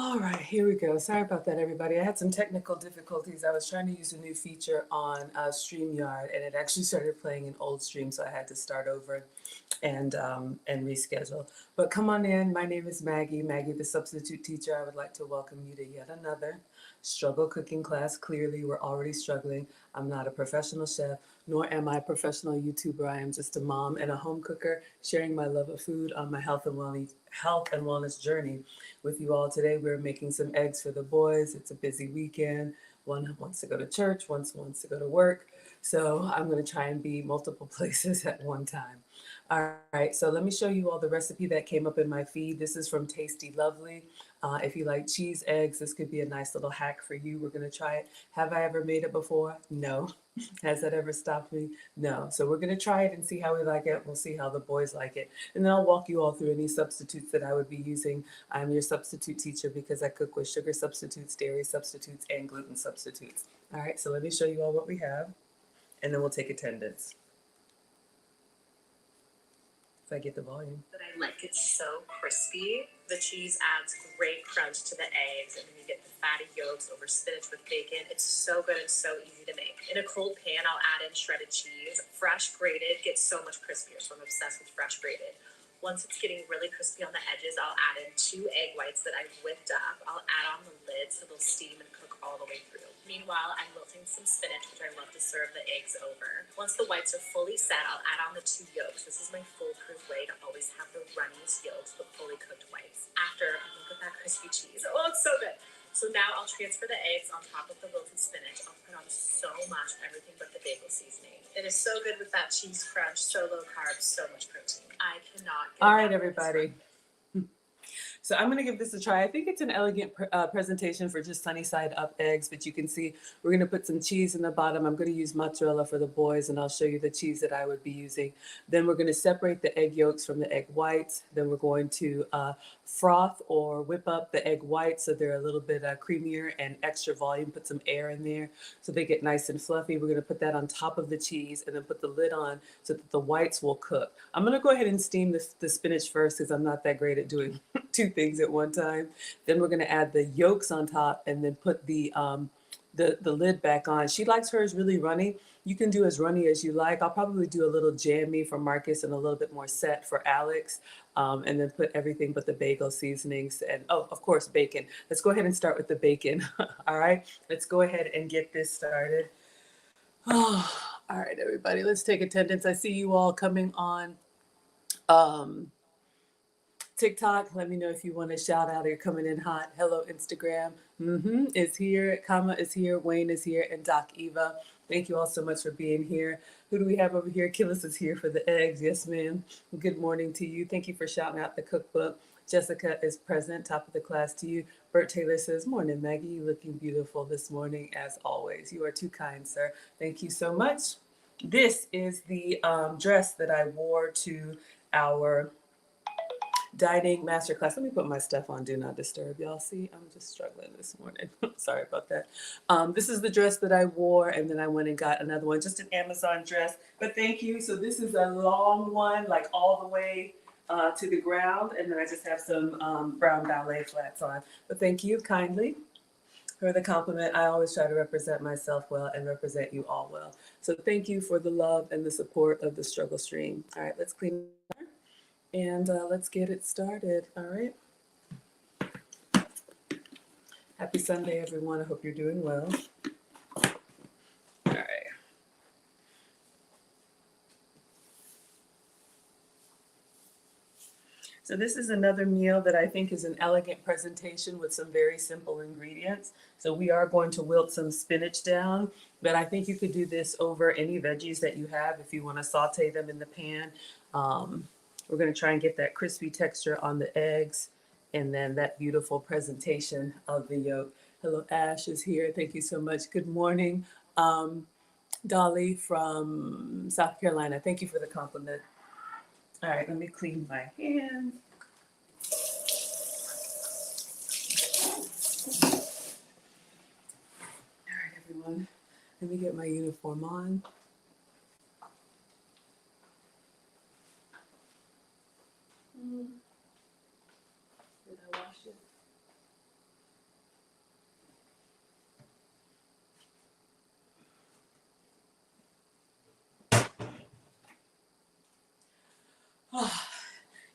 All right, here we go. Sorry about that, everybody. I had some technical difficulties. I was trying to use a new feature on StreamYard, and it actually started playing an old stream, so I had to start over and reschedule. But come on in. My name is Maggie. Maggie, the substitute teacher. I would like to welcome you to yet another struggle cooking class. Clearly, we're already struggling. I'm not a professional chef, nor am I a professional YouTuber. I am just a mom and a home cooker, sharing my love of food on my health and wellness journey with you all today. We're making some eggs for the boys. It's a busy weekend. One wants to go to church, one wants to go to work. So I'm going to try and be multiple places at one time. All right, so let me show you all the recipe that came up in my feed. This is from Tasty Lovely. If you like cheese eggs, this could be a nice little hack for you. We're going to try it. Have I ever made it before? No. Has that ever stopped me? No. So we're going to try it and see how we like it. We'll see how the boys like it. And then I'll walk you all through any substitutes that I would be using. I'm your substitute teacher because I cook with sugar substitutes, dairy substitutes, and gluten substitutes. All right, so let me show you all what we have, and then we'll take attendance. If I get the volume. That I like. It's so crispy. The cheese adds great crunch to the eggs, and then you get the fatty yolks over spinach with bacon. It's so good and so easy to make. In a cold pan, I'll add in shredded cheese. Fresh grated gets so much crispier, so I'm obsessed with fresh grated. Once it's getting really crispy on the edges, I'll add in 2 egg whites that I've whipped up. I'll add on the lid so they'll steam and cook all the way through. Meanwhile, I'm wilting some spinach, which I love to serve the eggs over. Once the whites are fully set, I'll add on the 2 yolks. This is my foolproof way to always have the runniest yolks but fully cooked whites. After, look at that crispy cheese. Oh, it's so good. So now I'll transfer the eggs on top of the wilted spinach. I'll put on so much, everything but the bagel seasoning. It is so good with that cheese crunch, so low carb, so much protein. I cannot get All right, everybody. So I'm going to give this a try. I think it's an elegant presentation for just sunny side up eggs, but you can see we're going to put some cheese in the bottom. I'm going to use mozzarella for the boys, and I'll show you the cheese that I would be using. Then we're going to separate the egg yolks from the egg whites. Then we're going to froth or whip up the egg whites so they're a little bit creamier and extra volume. Put some air in there so they get nice and fluffy. We're going to put that on top of the cheese and then put the lid on so that the whites will cook. I'm going to go ahead and steam the spinach first because I'm not that great at doing 2 things at one time. Then we're going to add the yolks on top and then put the lid back on. She likes hers really runny. You can do as runny as you like. I'll probably do a little jammy for Marcus and a little bit more set for Alex. And then put everything but the bagel seasonings and, oh, of course, bacon. Let's go ahead and start with the bacon. All right, let's go ahead and get this started. Oh, all right, everybody, let's take attendance. I see you all coming on TikTok. Let me know if you want to shout out or you're coming in hot. Hello, Instagram. Is here. Kama is here. Wayne is here. And Doc Eva. Thank you all so much for being here. Who do we have over here? Killis is here for the eggs. Yes, ma'am. Good morning to you. Thank you for shouting out the cookbook. Jessica is present. Top of the class to you. Bert Taylor says, morning, Maggie. You looking beautiful this morning as always. You are too kind, sir. Thank you so much. This is the dress that I wore to our dining masterclass. Let me put my stuff on Do Not Disturb. Y'all see, I'm just struggling this morning. Sorry about that. This is the dress that I wore, and then I went and got another one, just an Amazon dress. But thank you. So this is a long one, like all the way to the ground, and then I just have some brown ballet flats on. But thank you kindly for the compliment. I always try to represent myself well and represent you all well. So thank you for the love and the support of the struggle stream. All right, let's clean and let's get it started. All right. Happy Sunday, everyone. I hope you're doing well. All right. So this is another meal that I think is an elegant presentation with some very simple ingredients. So we are going to wilt some spinach down, but I think you could do this over any veggies that you have if you want to saute them in the pan. We're going to try and get that crispy texture on the eggs and then that beautiful presentation of the yolk. Hello, Ash is here. Thank you so much. Good morning, Dolly from South Carolina. Thank you for the compliment. All right, let me clean my hands. All right, everyone. Let me get my uniform on. Did I wash it?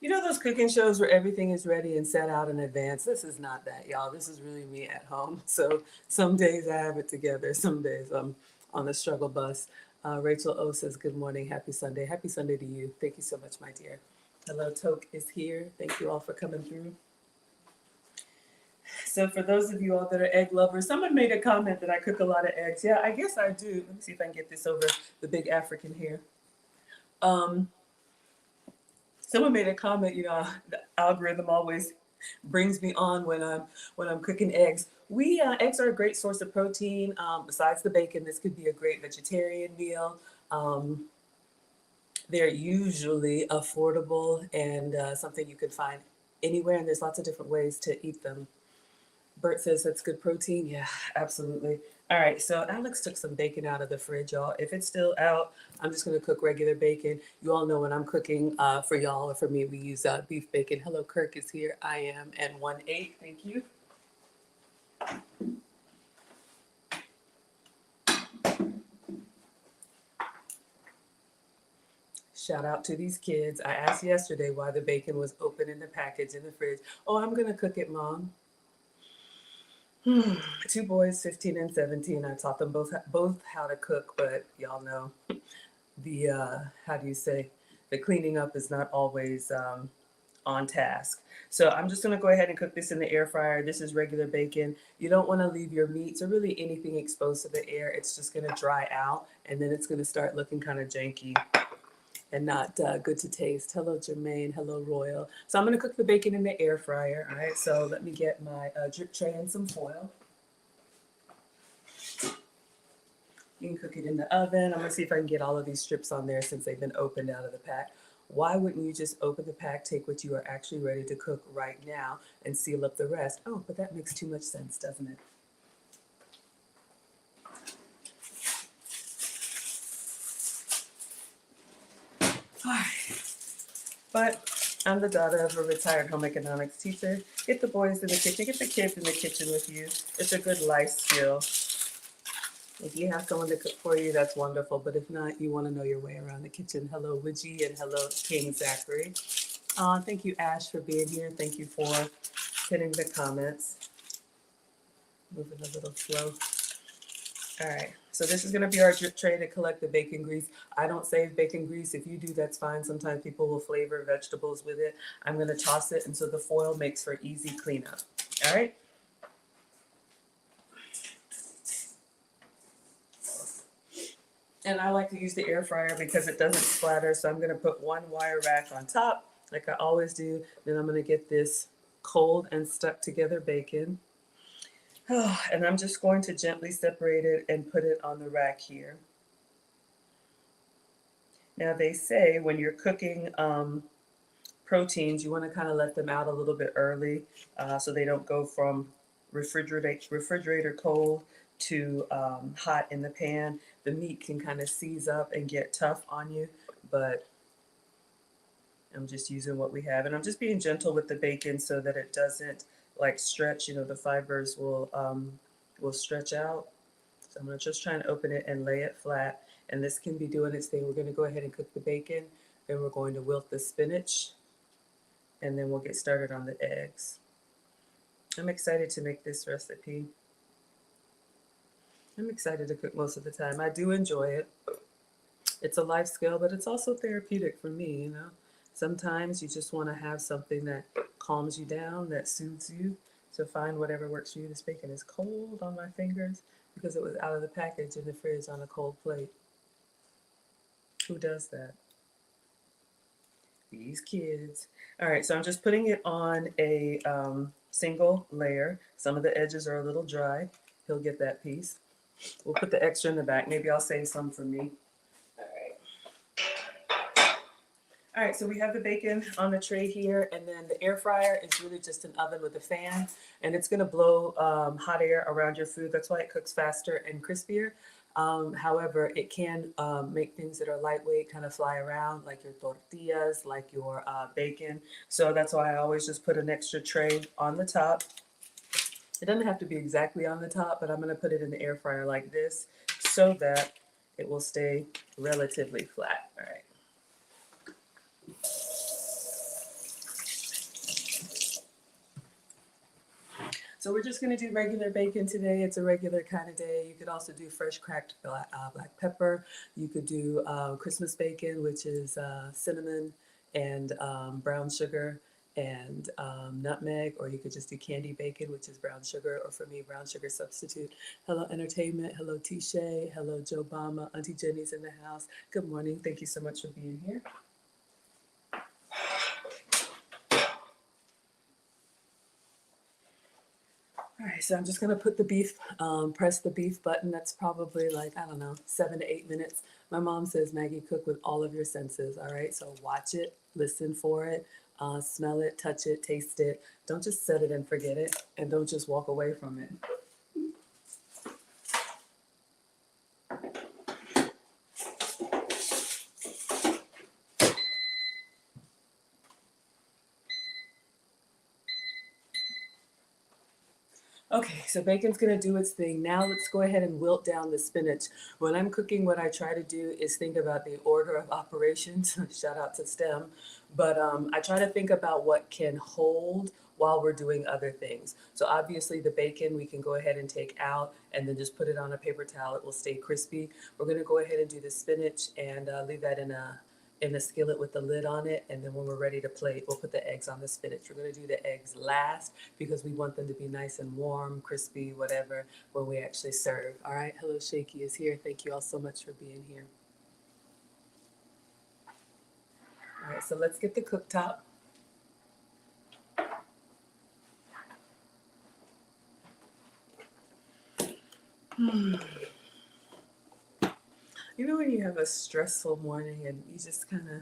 You know those cooking shows where everything is ready and set out in advance? This is not that, y'all. This is really me at home. So some days I have it together. Some days I'm on the struggle bus. Rachel O says, good morning. Happy Sunday. Happy Sunday to you. Thank you so much, my dear. Hello, Toke is here. Thank you all for coming through. So for those of you all that are egg lovers, someone made a comment that I cook a lot of eggs. Yeah, I guess I do. Let me see if I can get this over the big African here. Someone made a comment, the algorithm always brings me on when I'm cooking eggs. We eggs are a great source of protein. Besides the bacon, this could be a great vegetarian meal. Um, they're usually affordable and something you can find anywhere, and there's lots of different ways to eat them. Bert says that's good protein. Yeah, absolutely. All right, so Alex took some bacon out of the fridge, y'all. If it's still out, I'm just gonna cook regular bacon. You all know when I'm cooking for y'all or for me, we use beef bacon. Hello, Kirk is here. I am and 1-8. Thank you. Shout out to these kids. I asked yesterday why the bacon was open in the package in the fridge. Oh, I'm gonna cook it, Mom. Two boys, 15 and 17. I taught them both how to cook, but y'all know the how do you say, the cleaning up is not always on task. So I'm just gonna go ahead and cook this in the air fryer. This is regular bacon. You don't want to leave your meats or really anything exposed to the air. It's just gonna dry out, and then it's gonna start looking kind of janky and not good to taste. Hello, Jermaine. Hello, Royal. So I'm gonna cook the bacon in the air fryer. All right. So let me get my drip tray and some foil. You can cook it in the oven. I'm gonna see if I can get all of these strips on there since they've been opened out of the pack. Why wouldn't you just open the pack, take what you are actually ready to cook right now, and seal up the rest? Oh, but that makes too much sense, doesn't it? All right. But I'm the daughter of a retired home economics teacher. Get the boys in the kitchen, get the kids in the kitchen with you. It's a good life skill. If you have someone to cook for you, that's wonderful. But if not, you want to know your way around the kitchen. Hello, Widgie, and hello, King Zachary. Thank you, Ash, for being here. Thank you for hitting the comments. Moving a little slow. All right, so this is gonna be our drip tray to collect the bacon grease. I don't save bacon grease. If you do, that's fine. Sometimes people will flavor vegetables with it. I'm gonna toss it, and so the foil makes for easy cleanup. All right. And I like to use the air fryer because it doesn't splatter. So I'm gonna put one wire rack on top, like I always do. Then I'm gonna get this cold and stuck together bacon. Oh, and I'm just going to gently separate it and put it on the rack here. Now they say when you're cooking proteins, you want to kind of let them out a little bit early so they don't go from refrigerator cold to hot in the pan. The meat can kind of seize up and get tough on you, but I'm just using what we have, and I'm just being gentle with the bacon so that it doesn't like stretch. The fibers will stretch out. So I'm gonna just try and open it and lay it flat, and this can be doing its thing. We're gonna go ahead and cook the bacon, then we're going to wilt the spinach, and then we'll get started on the eggs. I'm excited to make this recipe. I'm excited to cook most of the time. I do enjoy it. It's a life skill, but it's also therapeutic for me. Sometimes you just want to have something that calms you down, that soothes you. So find whatever works for you. This bacon is cold on my fingers because it was out of the package in the fridge on a cold plate. Who does that? These kids. All right, so I'm just putting it on a single layer. Some of the edges are a little dry. He'll get that piece. We'll put the extra in the back. Maybe I'll save some for me. All right, so we have the bacon on the tray here, and then the air fryer is really just an oven with a fan, and it's gonna blow hot air around your food. That's why it cooks faster and crispier. However, it can make things that are lightweight kind of fly around, like your tortillas, like your bacon. So that's why I always just put an extra tray on the top. It doesn't have to be exactly on the top, but I'm gonna put it in the air fryer like this so that it will stay relatively flat. All right. So we're just gonna do regular bacon today. It's a regular kind of day. You could also do fresh cracked black pepper. You could do Christmas bacon, which is cinnamon and brown sugar and nutmeg, or you could just do candy bacon, which is brown sugar, or for me, brown sugar substitute. Hello, entertainment. Hello, Tisha. Hello, Joe Bama. Auntie Jenny's in the house. Good morning. Thank you so much for being here. All right, so I'm just gonna put the beef, press the beef button. That's probably like, I don't know, 7 to 8 minutes. My mom says, Maggie, cook with all of your senses. All right, so watch it, listen for it, smell it, touch it, taste it. Don't just set it and forget it, and don't just walk away from it. Okay, so bacon's gonna do its thing. Now let's go ahead and wilt down the spinach. When I'm cooking, what I try to do is think about the order of operations. Shout out to STEM. But I try to think about what can hold while we're doing other things. So obviously the bacon we can go ahead and take out and then just put it on a paper towel. It will stay crispy. We're gonna go ahead and do the spinach and leave that in a skillet with the lid on it, and then when we're ready to plate, we'll put the eggs on the spinach. We're going to do the eggs last because we want them to be nice and warm, crispy, whatever, when we actually serve. All right, hello, Shaky is here. Thank you all so much for being here. All right, so let's get the cooktop. You know when you have a stressful morning and you just kind of,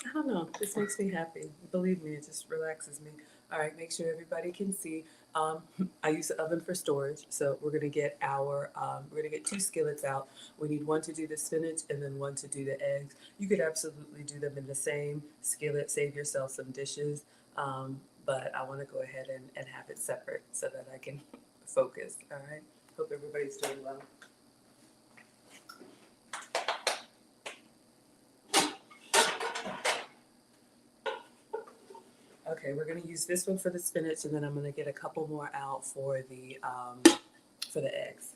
I don't know, this makes me happy. Believe me, it just relaxes me. All right, make sure everybody can see. I use the oven for storage, so we're gonna get we're gonna get 2 skillets out. We need one to do the spinach and then one to do the eggs. You could absolutely do them in the same skillet, save yourself some dishes. But I wanna go ahead and have it separate so that I can focus, all right? Hope everybody's doing well. Okay, we're gonna use this one for the spinach, and then I'm gonna get a couple more out for the eggs.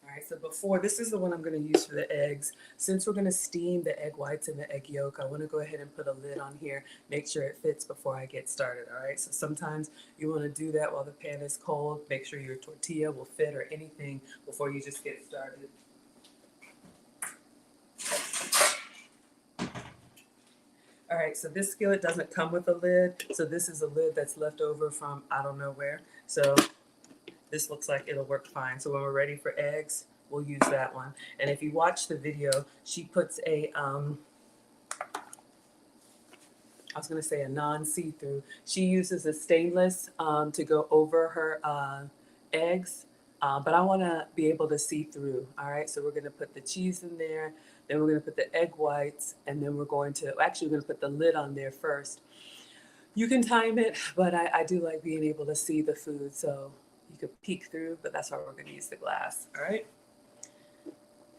All right, so before, this is the one I'm gonna use for the eggs. Since we're gonna steam the egg whites and the egg yolk, I wanna go ahead and put a lid on here, make sure it fits before I get started, all right? So sometimes you wanna do that while the pan is cold, make sure your tortilla will fit or anything before you just get started. All right, so this skillet doesn't come with a lid, so this is a lid that's left over from I don't know where. So this looks like it'll work fine. So when we're ready for eggs, we'll use that one. And if you watch the video, she puts a, I was gonna say a non-see-through. She uses a stainless to go over her eggs, but I wanna be able to see through, all right? So we're gonna put the cheese in there, then we're gonna put the egg whites, and then we're actually we're gonna put the lid on there first. You can time it, but I do like being able to see the food, so you could peek through, but that's why we're gonna use the glass, all right?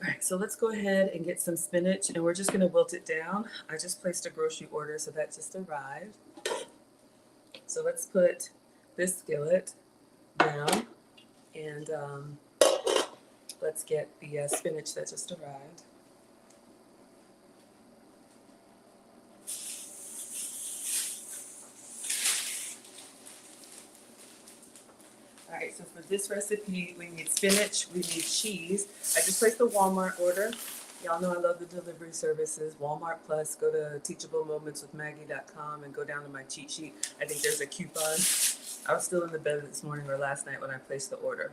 All right, so let's go ahead and get some spinach, and we're just gonna wilt it down. I just placed a grocery order, so that just arrived. So let's put this skillet down, and let's get the spinach that just arrived. All right, so for this recipe, we need spinach, we need cheese. I just placed the Walmart order. Y'all know I love the delivery services. Walmart Plus, go to teachablemoments.maggie.com and go down to my cheat sheet. I think there's a coupon. I was still in the bed this morning or last night when I placed the order.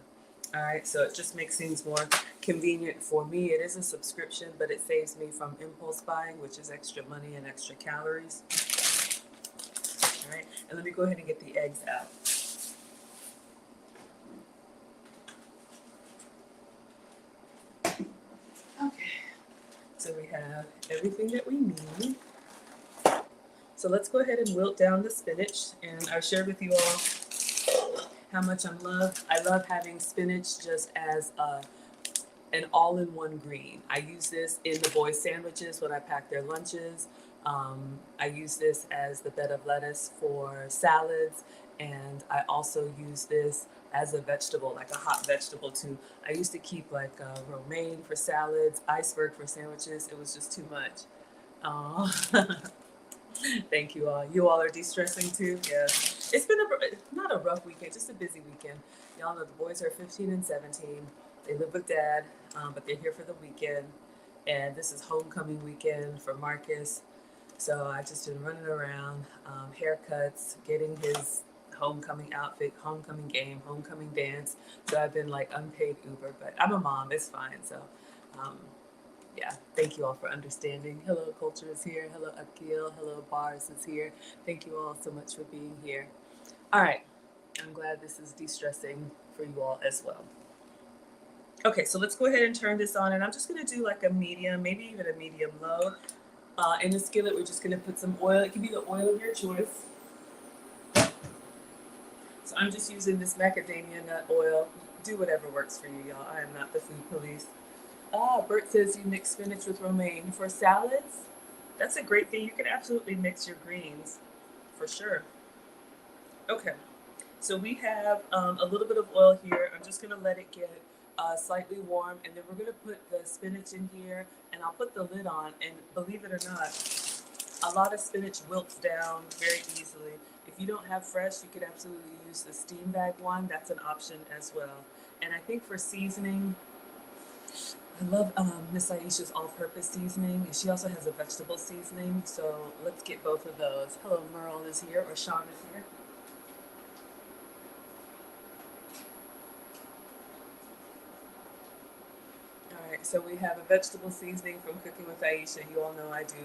All right, so it just makes things more convenient for me. It is a subscription, but it saves me from impulse buying, which is extra money and extra calories. All right, and let me go ahead and get the eggs out. Okay, so we have everything that we need. So let's go ahead and wilt down the spinach, and I've shared with you all how much I love having spinach just as an all-in-one green. I use this in the boys' sandwiches when I pack their lunches. I use this as the bed of lettuce for salads, and I also use this as a vegetable, like a hot vegetable too. I used to keep like romaine for salads, iceberg for sandwiches. It was just too much. Oh, thank you all. You all are de-stressing too. Yeah, it's been not a rough weekend, just a busy weekend. Y'all know the boys are 15 and 17. They live with dad, but they're here for the weekend. And this is homecoming weekend for Marcus. So I just been running around, haircuts, getting his homecoming outfit, homecoming game, homecoming dance. So I've been like unpaid Uber, but I'm a mom. It's fine. So, um, yeah, thank you all for understanding. Hello, Culture is here. Hello, Akil. Hello, Bars is here. Thank you all so much for being here. All right, I'm glad this is de-stressing for you all as well. Okay, so let's go ahead and turn this on, and I'm just gonna do like a medium, maybe even a medium low. In the skillet, we're just gonna put some oil. It can be the oil of your choice. So I'm just using this macadamia nut oil. Do whatever works for you, y'all. I am not the food police. Ah, Bert says you mix spinach with romaine. For salads, that's a great thing. You can absolutely mix your greens, for sure. Okay, so we have a little bit of oil here. I'm just gonna let it get slightly warm, and then we're gonna put the spinach in here, and I'll put the lid on, and believe it or not, a lot of spinach wilts down very easily. If you don't have fresh, you could absolutely use the steam bag one. That's an option as well. And I think for seasoning, I love Miss Aisha's all-purpose seasoning, and she also has a vegetable seasoning. So let's get both of those. Hello, Merle is here, or Sean is here. All right, so we have a vegetable seasoning from Cooking with Aisha. You all know I do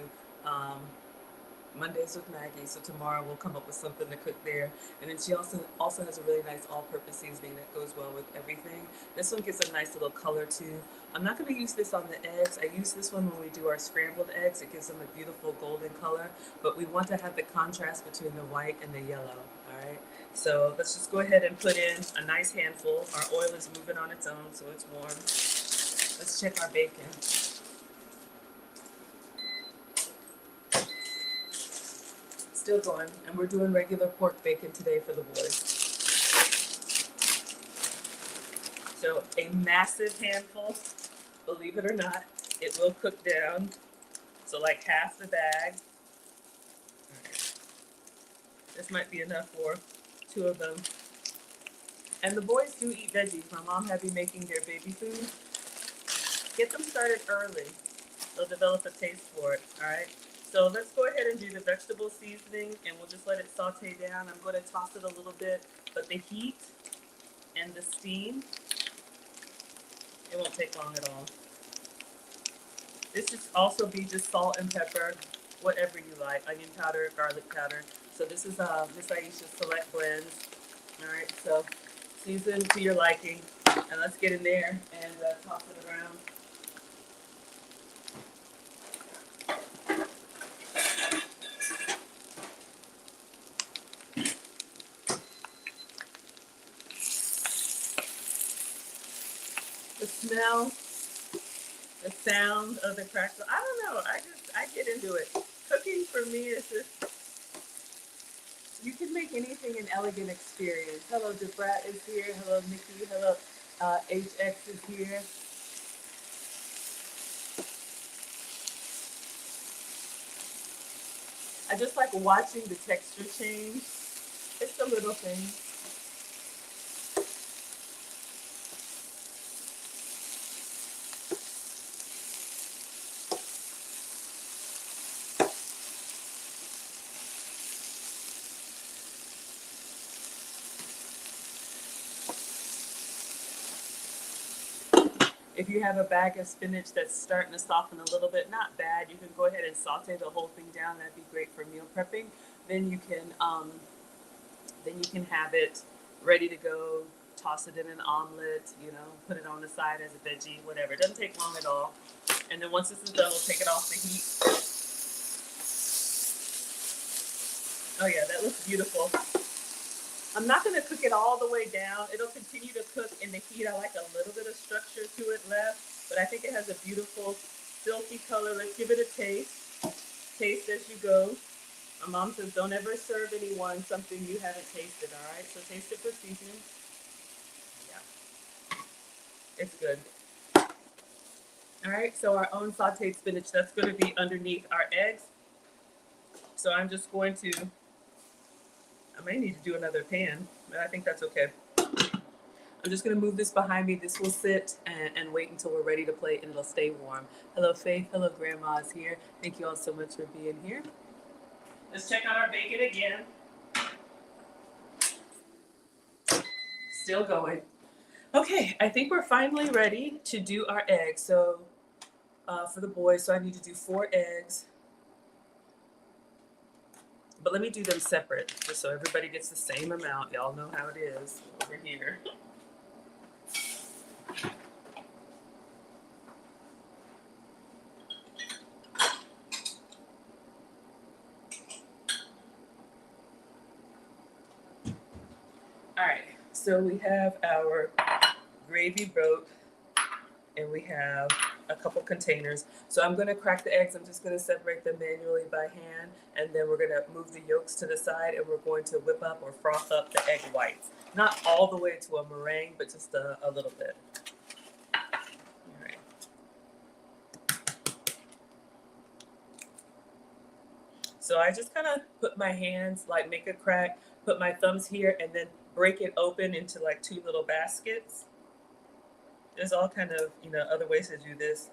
Mondays with Maggie, so tomorrow we'll come up with something to cook there. And then she also has a really nice all-purpose seasoning that goes well with everything. This one gives a nice little color too. I'm not going to use this on the eggs. I use this one when we do our scrambled eggs. It gives them a beautiful golden color, but we want to have the contrast between the white and the yellow. All right. So let's just go ahead and put in a nice handful. Our oil is moving on its own, so it's warm. Let's check our bacon. Still going, and we're doing regular pork bacon today for the boys. So a massive handful, believe it or not, it will cook down. So like half the bag. Right. This might be enough for 2 of them. And the boys do eat veggies. My mom had me making their baby food. Get them started early. They'll develop a taste for it, all right? So let's go ahead and do the vegetable seasoning, and we'll just let it saute down. I'm going to toss it a little bit, but the heat and the steam, it won't take long at all. This should also be just salt and pepper, whatever you like, onion powder, garlic powder. So this is Miss Aisha's Select Blends. All right, so season to your liking, and let's get in there and toss it around. The smell, the sound of the crackle. I don't know. I get into it. Cooking for me is just, you can make anything an elegant experience. Hello, Debrat is here. Hello, Nikki. Hello, HX is here. I just like watching the texture change. It's the little things. If you have a bag of spinach that's starting to soften a little bit, not bad, you can go ahead and saute the whole thing down. That'd be great for meal prepping. Then you can have it ready to go. Toss it in an omelet, put it on the side as a veggie, whatever. It doesn't take long at all. And then once this is done, we'll take it off the heat. Oh yeah, that looks beautiful. I'm not going to cook it all the way down. It'll continue to cook in the heat. I like a little bit of structure to it left. but I think it has a beautiful silky color. Let's give it a taste. Taste as you go. My mom says don't ever serve anyone something you haven't tasted, all right? So taste it for seasoning. Yeah, it's good. All right, so our own sauteed spinach, that's going to be underneath our eggs. So I'm just going to, I may need to do another pan, but I think that's okay. I'm just going to move this behind me. This will sit and wait until we're ready to plate, and it'll stay warm. Hello, Faith. Hello, Grandma's here. Thank you all so much for being here. Let's check out our bacon again. Still going. Okay, I think we're finally ready to do our eggs. So for the boys, so I need to do 4 eggs. But let me do them separate, just so everybody gets the same amount. Y'all know how it is over here. All right, so we have our gravy boat, and we have a couple containers. So I'm gonna crack the eggs. I'm just gonna separate them manually by hand, and then we're gonna move the yolks to the side, and we're going to whip up or froth up the egg whites. Not all the way to a meringue, but just a little bit. All right. So I just kind of put my hands, like make a crack, put my thumbs here, and then break it open into like 2 little baskets. There's all kind of, other ways to do this.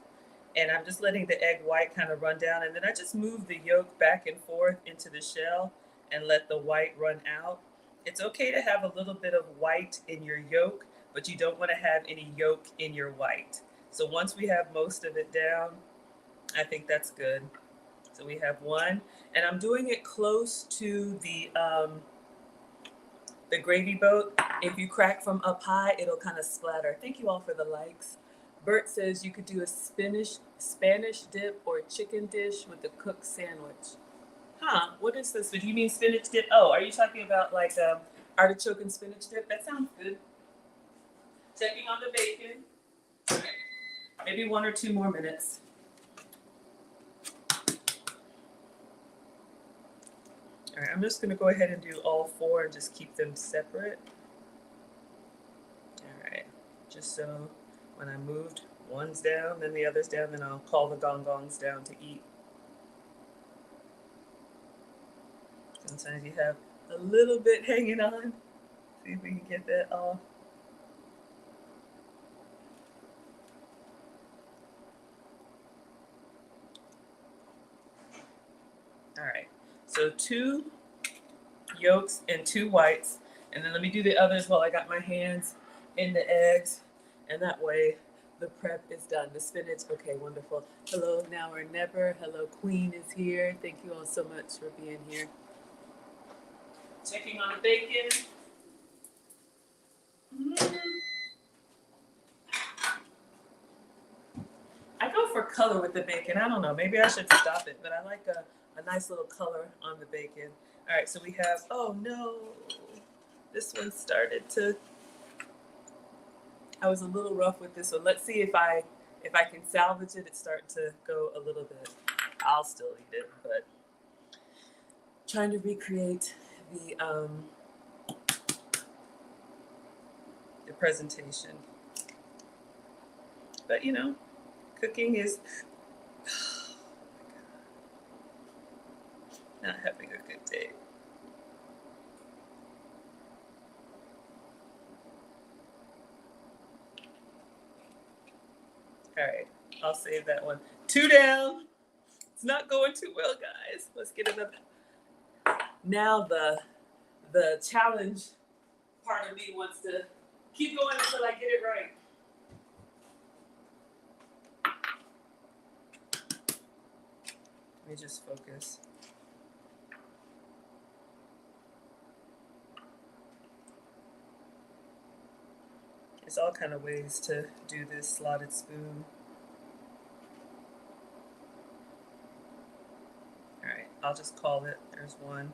And I'm just letting the egg white kind of run down. And then I just move the yolk back and forth into the shell and let the white run out. It's okay to have a little bit of white in your yolk, but you don't want to have any yolk in your white. So once we have most of it down, I think that's good. So we have 1, and I'm doing it close to the gravy boat. If you crack from up high, it'll kind of splatter. Thank you all for the likes. Bert says you could do a Spanish dip or chicken dish with a cooked sandwich. Huh, what is this? Do you mean spinach dip? Oh, are you talking about like artichoke and spinach dip? That sounds good. Checking on the bacon. Okay. Maybe 1 or 2 more minutes. All right, I'm just going to go ahead and do all 4 and just keep them separate. All right, just so when I moved, one's down, then the other's down, then I'll call the gong-gongs down to eat. Sometimes you have a little bit hanging on. See if we can get that off. All right, so 2 yolks and 2 whites, and then let me do the others while I got my hands in the eggs, and that way the prep is done. The spinach, okay, wonderful. Hello, now or never. Hello, Queen is here. Thank you all so much for being here. Checking on the bacon. I go for color with the bacon. I don't know, maybe I should stop it, but I like a nice little color on the bacon. All right, so we have, oh no, this one started to, I was a little rough with this one. Let's see if I can salvage it. It's starting to go a little bit. I'll still eat it, but trying to recreate the presentation. But cooking is not having a good day. All right, I'll save that one. 2 down. It's not going too well, guys. Let's get another. Now the challenge part of me wants to keep going until I get it right. Let me just focus. There's all kind of ways to do this slotted spoon. All right, I'll just call it. There's 1.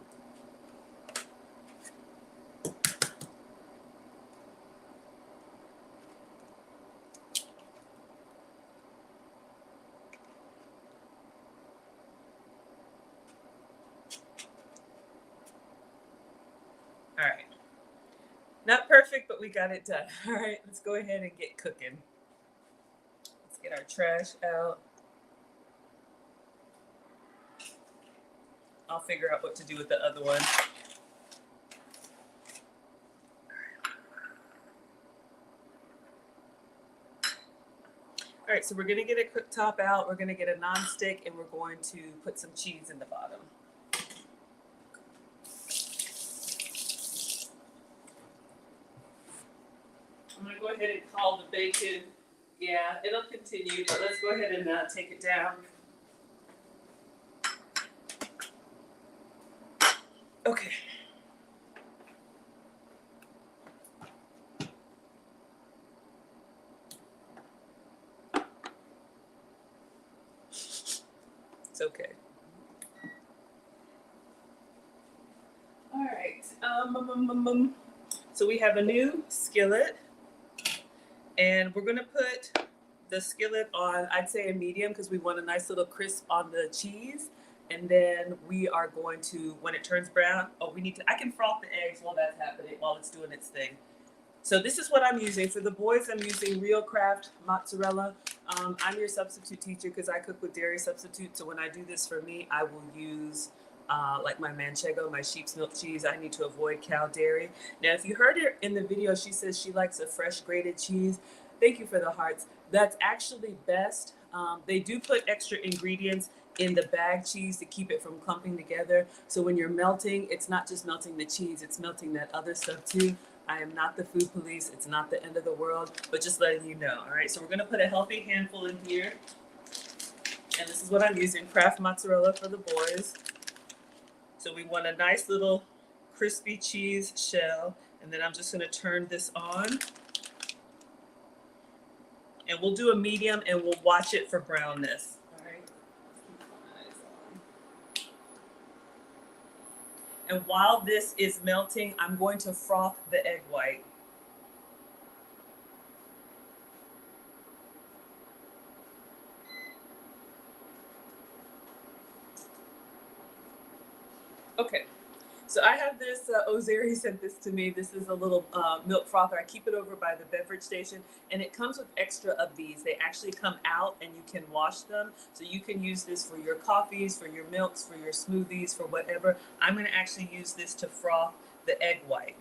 Not perfect, but we got it done. All right, let's go ahead and get cooking. Let's get our trash out. I'll figure out what to do with the other one. All right, so we're gonna get a cooktop out. We're gonna get a nonstick, and we're going to put some cheese in the bottom. I'm gonna go ahead and call the bacon. Yeah, it'll continue, but let's go ahead and take it down. Okay. It's okay. All right. So we have a new skillet, and we're gonna put the skillet on, I'd say a medium, because we want a nice little crisp on the cheese. And then we are going to, when it turns brown, I can froth the eggs while that's happening, while it's doing its thing. So this is what I'm using. For the boys, I'm using Real Craft mozzarella. I'm your substitute teacher because I cook with dairy substitute. So when I do this for me, I will use like my manchego, my sheep's milk cheese. I need to avoid cow dairy. Now, if you heard her in the video, she says she likes a fresh grated cheese. Thank you for the hearts. That's actually best. They do put extra ingredients in the bag cheese to keep it from clumping together. So when you're melting, it's not just melting the cheese, it's melting that other stuff too. I am not the food police. It's not the end of the world, but just letting you know. All right, so we're gonna put a healthy handful in here. And this is what I'm using, Kraft mozzarella for the boys. So we want a nice little crispy cheese shell. And then I'm just gonna turn this on. And we'll do a medium and we'll watch it for brownness. All right. And while this is melting, I'm going to froth the egg white. Okay, so I have this, Ozeri sent this to me. This is a little milk frother. I keep it over by the beverage station, and it comes with extra of these. They actually come out and you can wash them. So you can use this for your coffees, for your milks, for your smoothies, for whatever. I'm gonna actually use this to froth the egg white.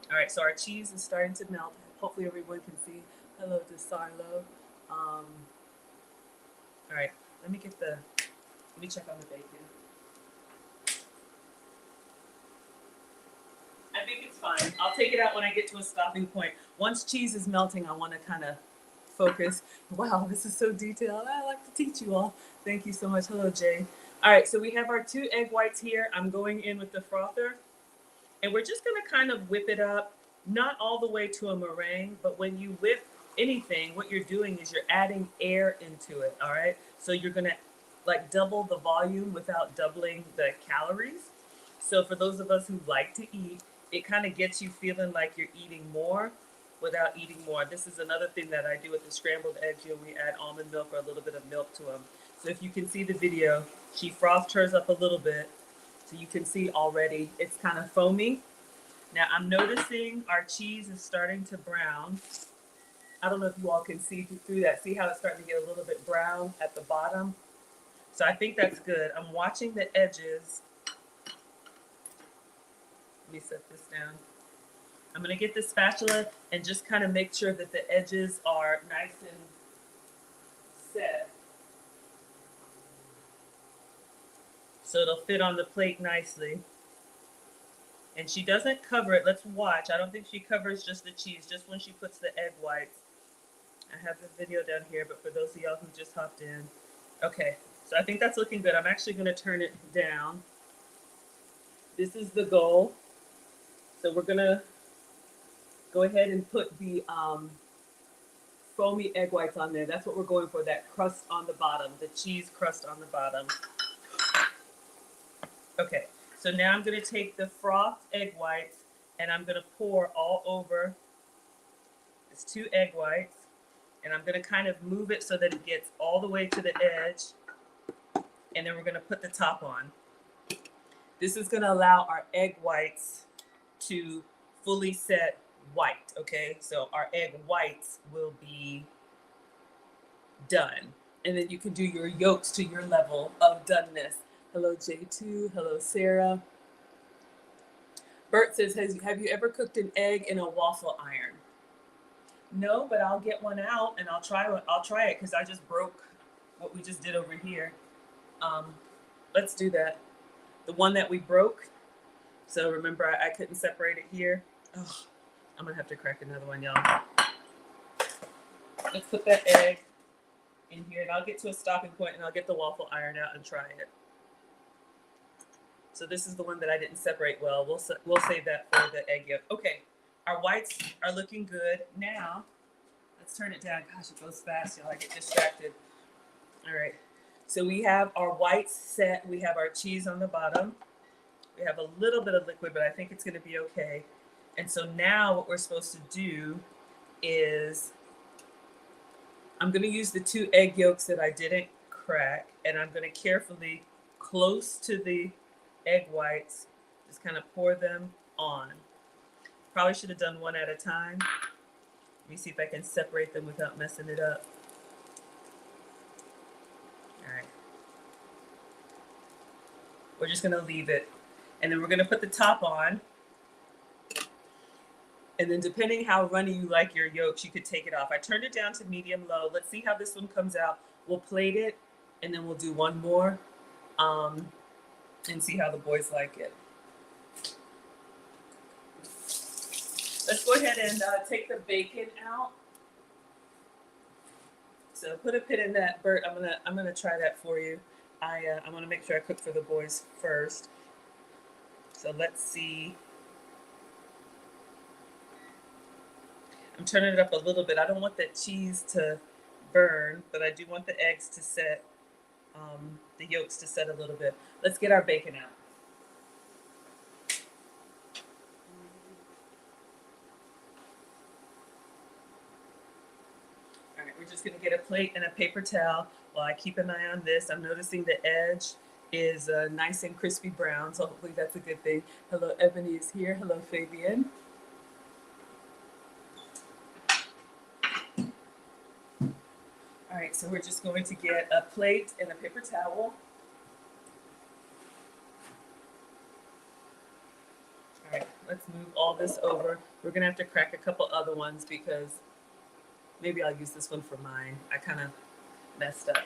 All right, so our cheese is starting to melt. Hopefully everyone can see. Hello to Silo. All right, let me check on the bacon. I think it's fine. I'll take it out when I get to a stopping point. Once cheese is melting, I want to kind of focus. Wow, this is so detailed. I like to teach you all. Thank you so much. Hello, Jay. All right, so we have our 2 egg whites here. I'm going in with the frother. And we're just going to kind of whip it up, not all the way to a meringue, but when you whip anything, what you're doing is you're adding air into it, all right? So you're going to like double the volume without doubling the calories. So for those of us who like to eat, it kind of gets you feeling like you're eating more without eating more. This is another thing that I do with the scrambled eggs. We add almond milk or a little bit of milk to them. So if you can see the video, she frothed hers up a little bit. So you can see already it's kind of foamy. Now I'm noticing our cheese is starting to brown. I don't know if you all can see through that. See how it's starting to get a little bit brown at the bottom? So I think that's good. I'm watching the edges. Let me set this down. I'm going to get the spatula and just kind of make sure that the edges are nice and set. So it'll fit on the plate nicely. And she doesn't cover it. Let's watch. I don't think she covers just the cheese, just when she puts the egg whites. I have the video down here, but for those of y'all who just hopped in. Okay, so I think that's looking good. I'm actually going to turn it down. This is the goal. So we're going to go ahead and put the foamy egg whites on there. That's what we're going for, that crust on the bottom, the cheese crust on the bottom. Okay, so now I'm going to take the frothed egg whites and I'm going to pour all over. It's 2 egg whites. And I'm going to kind of move it so that it gets all the way to the edge. And then we're going to put the top on. This is going to allow our egg whites to fully set white, okay? So our egg whites will be done. And then you can do your yolks to your level of doneness. Hello, J2. Hello, Sarah. Bert says, have you ever cooked an egg in a waffle iron? No, but I'll get one out and I'll try it because I just broke what we just did over here. Let's do that. The one that we broke. So remember, I couldn't separate it here. Oh, I'm gonna have to crack another one, y'all. Let's put that egg in here, and I'll get to a stopping point, and I'll get the waffle iron out and try it. So this is the one that I didn't separate well. We'll save that for the egg yolk. Okay, our whites are looking good. Now, let's turn it down. Gosh, it goes fast, y'all. I get distracted. All right. So we have our whites set. We have our cheese on the bottom. We have a little bit of liquid, but I think it's going to be okay. And so now what we're supposed to do is I'm going to use the 2 egg yolks that I didn't crack, and I'm going to carefully, close to the egg whites, just kind of pour them on. Probably should have done one at a time. Let me see if I can separate them without messing it up. All right. We're just going to leave it. And then we're going to put the top on. And then depending how runny you like your yolks, you could take it off. I turned it down to medium-low. Let's see how this one comes out. We'll plate it, and then we'll do one more and see how the boys like it. Let's go ahead and take the bacon out. So put a pin in that, Bert. I'm gonna try that for you. I want to make sure I cook for the boys first. So let's see. I'm turning it up a little bit. I don't want that cheese to burn, but I do want the eggs to set, the yolks to set a little bit. Let's get our bacon out. All right, we're just gonna get a plate and a paper towel while I keep an eye on this. I'm noticing the edge is nice and crispy brown, so hopefully that's a good thing. Hello, Ebony is here. Hello, Fabian. All right, so we're just going to get a plate and a paper towel. All right, let's move all this over. We're gonna have to crack a couple other ones because maybe I'll use this one for mine. I kind of messed up,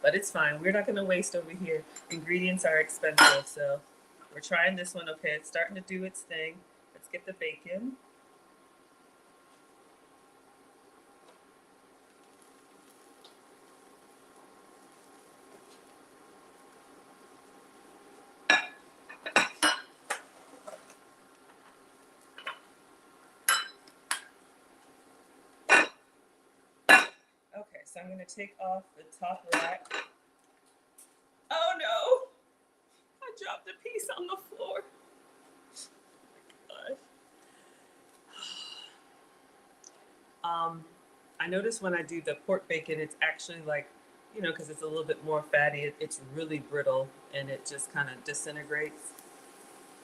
but it's fine. We're not gonna waste over here. Ingredients are expensive, so we're trying this one. Okay, it's starting to do its thing. Let's get the bacon. Okay, so I'm gonna take off the top rack. Oh no! I dropped a piece on the floor. I notice when I do the pork bacon, it's actually like, because it's a little bit more fatty, it's really brittle and it just kind of disintegrates.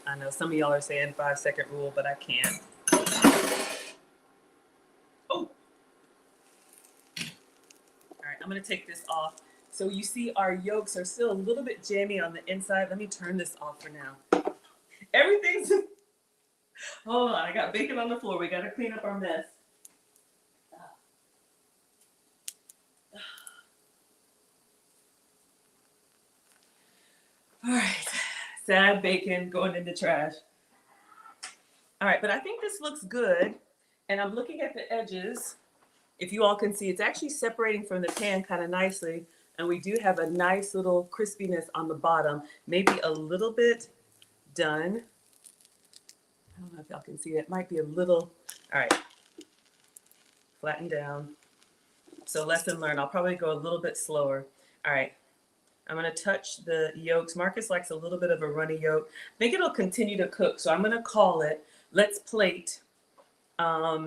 I know some of y'all are saying 5-second rule, but I can't. Oh! All right, I'm gonna take this off. So you see our yolks are still a little bit jammy on the inside. Let me turn this off for now. Everything's, hold on, I got bacon on the floor. We gotta clean up our mess. All right, sad bacon going in the trash. All right, but I think this looks good. And I'm looking at the edges. If you all can see, it's actually separating from the pan kind of nicely. And we do have a nice little crispiness on the bottom, maybe a little bit done. I don't know if y'all can see it. Might be a little, all right, flatten down. So lesson learned, I'll probably go a little bit slower. All right, I'm gonna touch the yolks. Marcus likes a little bit of a runny yolk. I think it'll continue to cook, so I'm gonna call it. Let's plate. Let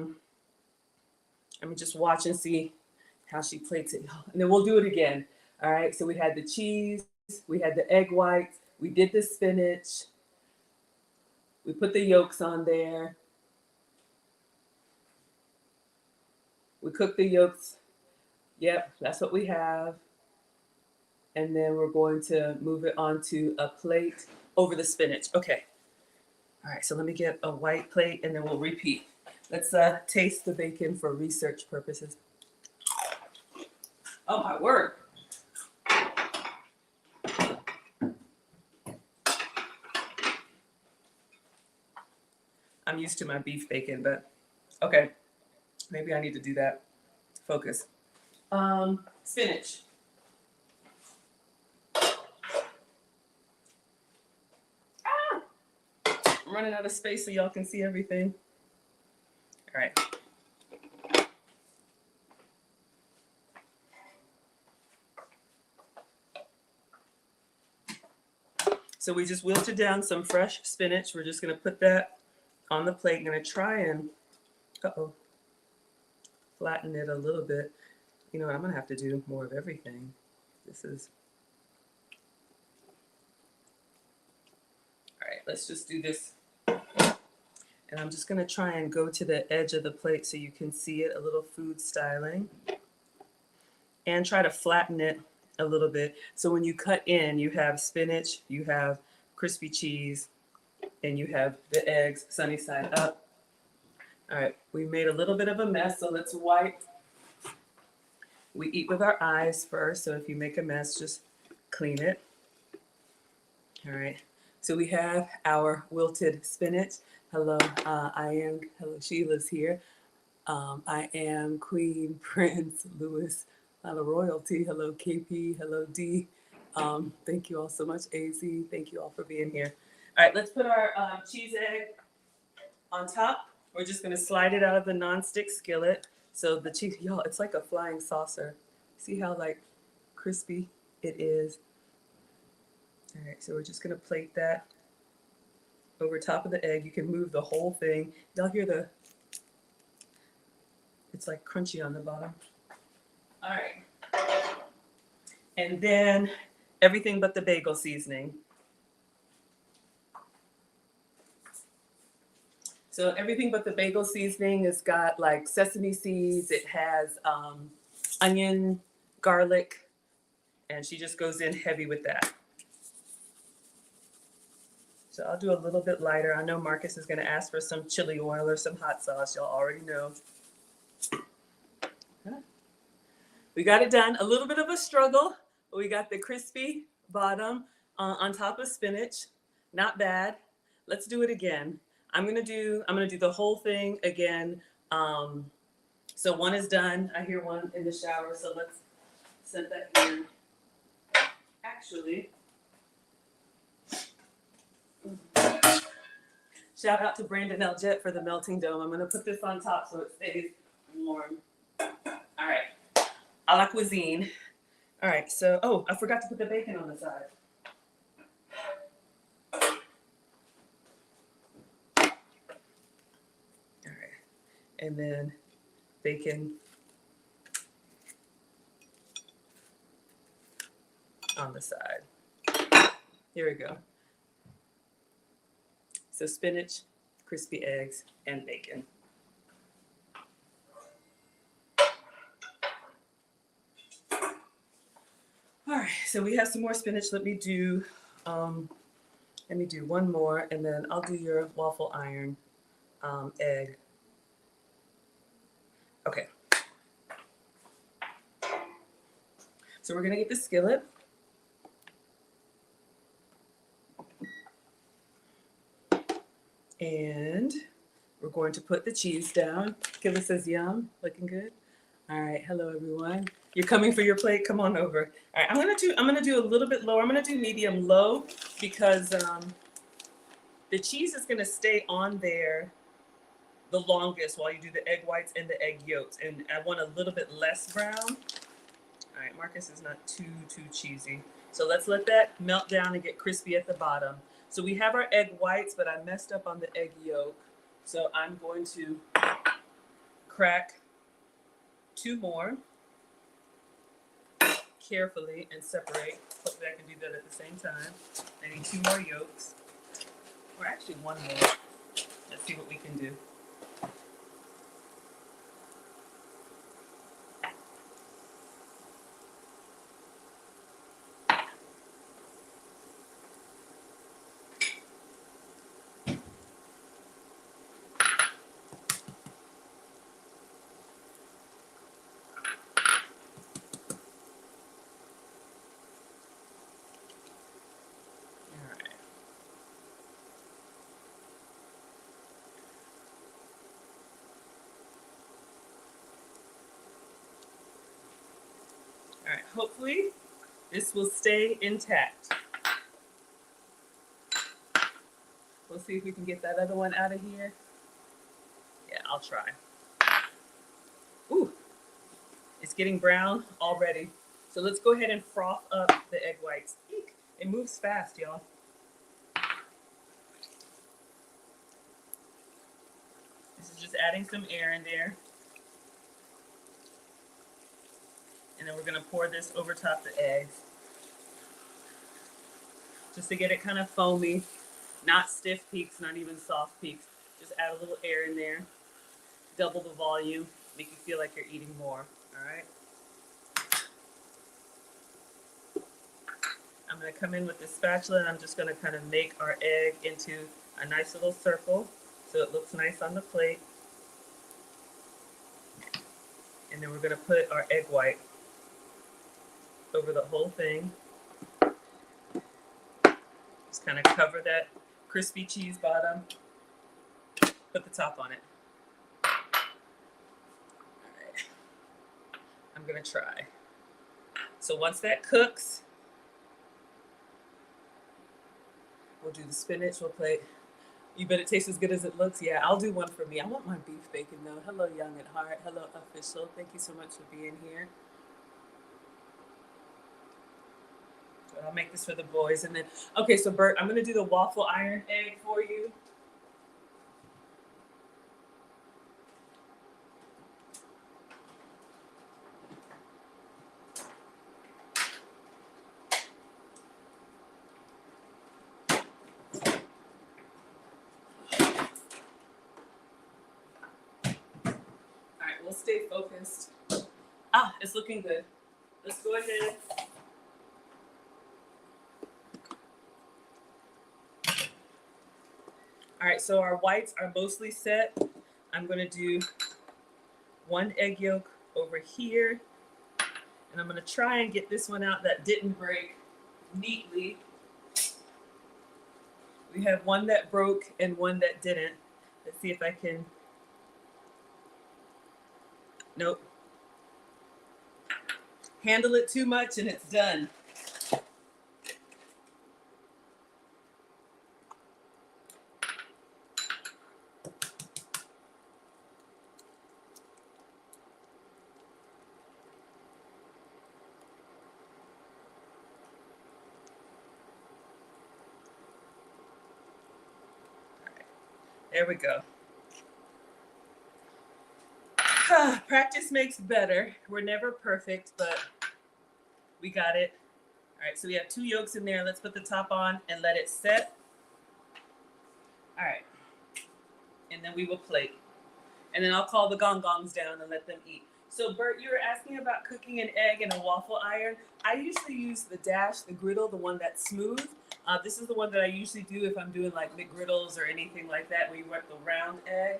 me just watch and see how she plates it. And then we'll do it again. All right, so we had the cheese, we had the egg whites, we did the spinach, we put the yolks on there. We cook the yolks. Yep, that's what we have. And then we're going to move it onto a plate over the spinach. Okay. All right, so let me get a white plate and then we'll repeat. Let's taste the bacon for research purposes. Oh my word. I'm used to my beef bacon, but okay. Maybe I need to do that. Focus. Spinach. I'm running out of space so y'all can see everything. All right. So we just wilted down some fresh spinach. We're just gonna put that on the plate. I'm gonna try and, flatten it a little bit. You know what, I'm gonna have to do more of everything. This is, all right, let's just do this. And I'm just gonna try and go to the edge of the plate so you can see it, a little food styling. And try to flatten it a little bit. So when you cut in, you have spinach, you have crispy cheese, and you have the eggs sunny side up. All right, we made a little bit of a mess, so let's wipe. We eat with our eyes first, so if you make a mess, just clean it. All right, so we have our wilted spinach. Hello, hello, Sheila's here. I am Queen Prince Louis, hello royalty, hello KP, hello D. Thank you all so much, AZ, thank you all for being here. All right, let's put our cheese egg on top. We're just gonna slide it out of the nonstick skillet. So the cheese, y'all, it's like a flying saucer. See how like crispy it is? All right, so we're just gonna plate that over top of the egg. You can move the whole thing. Y'all hear the, it's like crunchy on the bottom. All right. And then everything but the bagel seasoning. So everything but the bagel seasoning has got like sesame seeds. It has onion, garlic, and she just goes in heavy with that. So I'll do a little bit lighter. I know Marcus is gonna ask for some chili oil or some hot sauce. Y'all already know. We got it done. A little bit of a struggle. We got the crispy bottom on top of spinach. Not bad. Let's do it again. I'm gonna do the whole thing again. So one is done. I hear one in the shower, so let's set that here. Actually, shout out to Brandon L. Jet for the melting dome. I'm gonna put this on top so it stays warm. All right, a la cuisine. All right, so, I forgot to put the bacon on the side. All right, and then bacon on the side. Here we go. So spinach, crispy eggs, and bacon. All right, so we have some more spinach. Let me do one more, and then I'll do your waffle iron egg. Okay. So we're gonna get the skillet. And we're going to put the cheese down. Killa says yum, looking good. All right, hello everyone. You're coming for your plate, come on over. All right, I'm gonna do a little bit lower. I'm gonna do medium low because the cheese is gonna stay on there the longest while you do the egg whites and the egg yolks. And I want a little bit less brown. All right, Marcus is not too cheesy. So let's let that melt down and get crispy at the bottom. So we have our egg whites, but I messed up on the egg yolk. So I'm going to crack 2 more carefully and separate. Hopefully I can do that at the same time. I need 2 more yolks, or actually 1 more. Let's see what we can do. All right, hopefully this will stay intact. We'll see if we can get that other one out of here. Yeah, I'll try. Ooh, it's getting brown already. So let's go ahead and froth up the egg whites. Eek, it moves fast, y'all. This is just adding some air in there. And then we're gonna pour this over top the eggs. Just to get it kind of foamy, not stiff peaks, not even soft peaks. Just add a little air in there, double the volume, make you feel like you're eating more, all right? I'm gonna come in with this spatula and I'm just gonna kind of make our egg into a nice little circle so it looks nice on the plate. And then we're gonna put our egg white over the whole thing. Just kind of cover that crispy cheese bottom, put the top on it. All right, I'm gonna try. So once that cooks, we'll do the spinach, we'll plate. You bet it tastes as good as it looks. Yeah, I'll do one for me. I want my beef bacon though. Hello, Young at Heart. Hello, Official. Thank you so much for being here. But I'll make this for the boys. And then, okay, so Bert, I'm gonna do the waffle iron egg for you. All right, we'll stay focused. Ah, it's looking good. Let's go ahead. All right, so our whites are mostly set. I'm gonna do one egg yolk over here. And I'm gonna try and get this one out that didn't break neatly. We have one that broke and one that didn't. Let's see if I can. Nope. Handle it too much and it's done. There we go. Practice makes better. We're never perfect, but we got it. All right, so we have 2 yolks in there. Let's put the top on and let it set. All right, and then we will plate. And then I'll call the gong-gongs down and let them eat. So Bert, you were asking about cooking an egg in a waffle iron. I usually use the dash, the griddle, the one that's smooth. This is the one that I usually do if I'm doing like McGriddles or anything like that, where you want the round egg.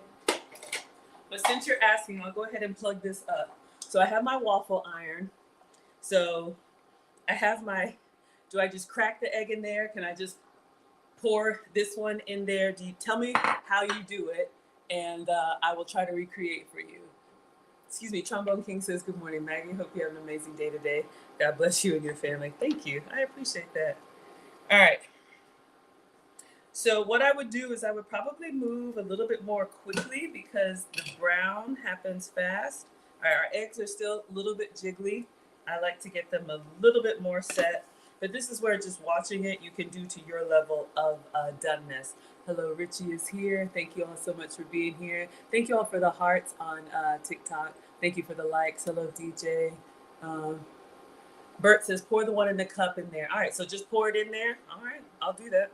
But since you're asking, I'll go ahead and plug this up. So I have my waffle iron. So I have my, do I just crack the egg in there? Can I just pour this one in there? Do you tell me how you do it? And I will try to recreate for you. Excuse me, Trombone King says, good morning, Maggie. Hope you have an amazing day today. God bless you and your family. Thank you. I appreciate that. All right. So what I would do is I would probably move a little bit more quickly because the brown happens fast. All right, our eggs are still a little bit jiggly. I like to get them a little bit more set. But this is where just watching it, you can do to your level of doneness. Hello, Richie is here. Thank you all so much for being here. Thank you all for the hearts on TikTok. Thank you for the likes. Hello, DJ. Bert says, pour the one in the cup in there. All right, so just pour it in there. All right, I'll do that.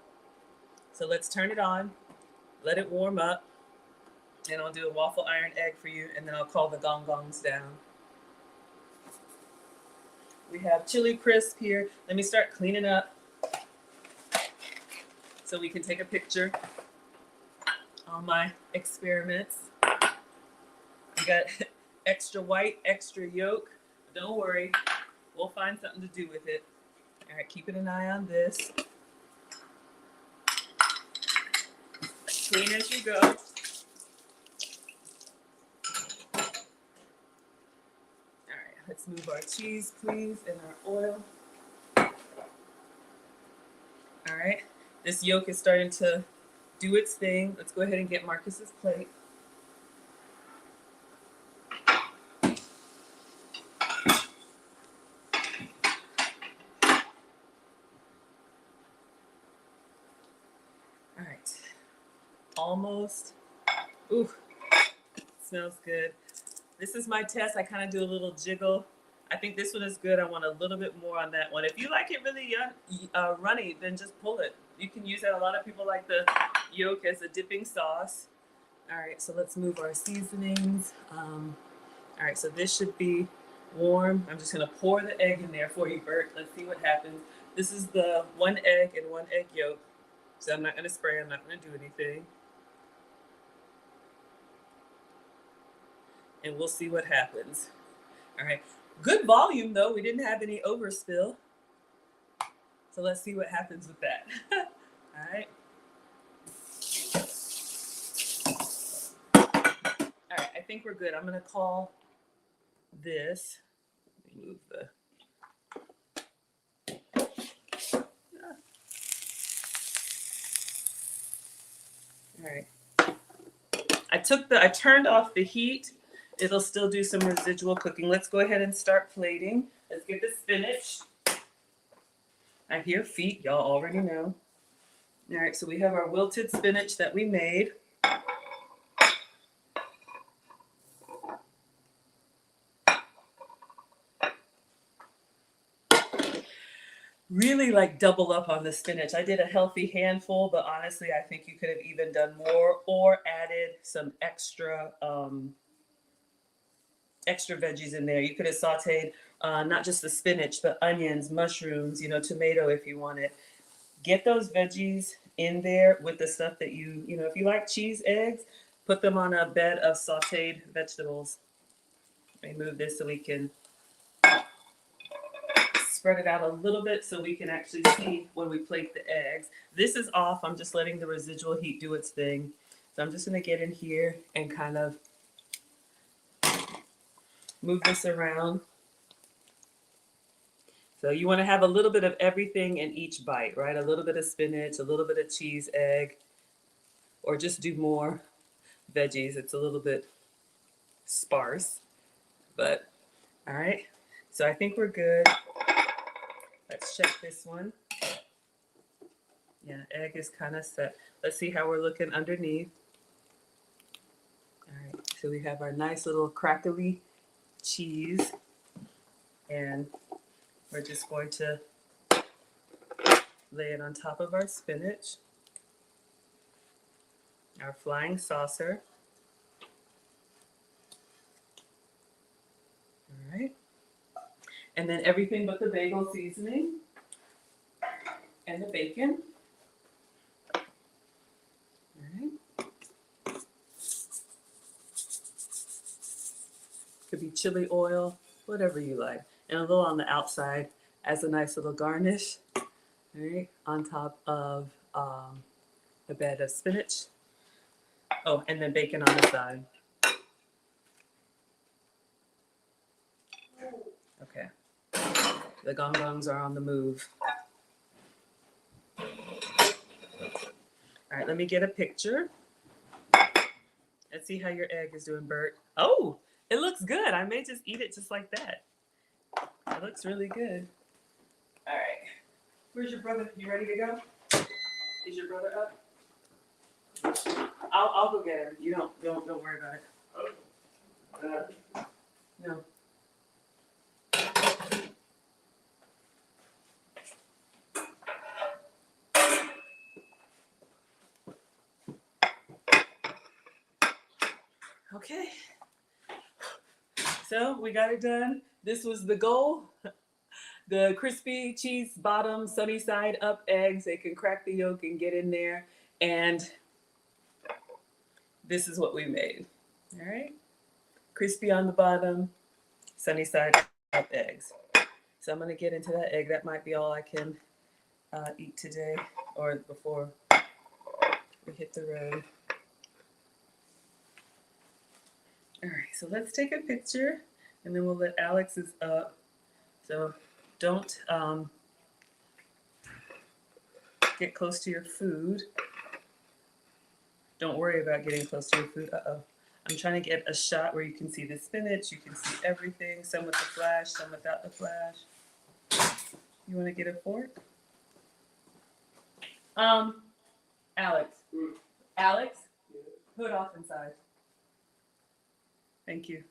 So let's turn it on, let it warm up, and I'll do a waffle iron egg for you, and then I'll call the gong-gongs down. We have chili crisp here. Let me start cleaning up so we can take a picture on my experiments. We got extra white, extra yolk. Don't worry, we'll find something to do with it. All right, keeping an eye on this. Clean as you go. All right, Let's move our cheese, please, and our oil. All right. This yolk is starting to do its thing. Let's go ahead and get Marcus's plate. All right. Almost. Ooh, smells good. This is my test. I kind of do a little jiggle. I think this one is good. I want a little bit more on that one. If you like it really runny, then just pull it. You can use that. A lot of people like the yolk as a dipping sauce. All right, so let's move our seasonings. All right, so this should be warm. I'm just gonna pour the egg in there for you, Bert. Let's see what happens. This is the 1 egg and 1 egg yolk. So I'm not gonna spray, I'm not gonna do anything. And we'll see what happens. All right, good volume though. We didn't have any overspill. So let's see what happens with that. All right. All right, I think we're good. I'm gonna call this. Let me move the. All right. I turned off the heat. It'll still do some residual cooking. Let's go ahead and start plating. Let's get the spinach. I hear feet, y'all already know. All right, so we have our wilted spinach that we made. Really like double up on the spinach. I did a healthy handful, but honestly, I think you could have even done more or added some extra veggies in there. You could have sauteed not just the spinach, but onions, mushrooms, tomato if you wanted. Get those veggies in there with the stuff that if you like cheese, eggs, put them on a bed of sauteed vegetables. Let me move this so we can spread it out a little bit so we can actually see when we plate the eggs. This is off. I'm just letting the residual heat do its thing. So I'm just going to get in here and kind of move this around. So you want to have a little bit of everything in each bite, right? A little bit of spinach, a little bit of cheese, egg, or just do more veggies. It's a little bit sparse, but all right. So I think we're good. Let's check this one. Yeah, egg is kind of set. Let's see how we're looking underneath. All right, so we have our nice little crackly cheese, and we're just going to lay it on top of our spinach, our flying saucer. All right. And then everything but the bagel seasoning and the bacon. All right. Could be chili oil, whatever you like. And a little on the outside as a nice little garnish. All right. On top of a bed of spinach. Oh, and then bacon on the side. Okay. The gong gongs are on the move. All right, let me get a picture. Let's see how your egg is doing, Bert. Oh, it looks good. I may just eat it just like that. It looks really good. All right. Where's your brother? You ready to go? Is your brother up? I'll go get him. You don't worry about it. No. Okay. So we got it done. This was the goal. The crispy cheese bottom, sunny side up eggs. They can crack the yolk and get in there. And this is what we made. All right. Crispy on the bottom, sunny side up eggs. So I'm going to get into that egg. That might be all I can eat today or before we hit the road. All right, so let's take a picture. And then we'll let Alex's up. So don't get close to your food. Don't worry about getting close to your food. Uh-oh. I'm trying to get a shot where you can see the spinach, you can see everything, some with the flash, some without the flash. You want to get a fork? Alex. Alex, hood off inside. Thank you.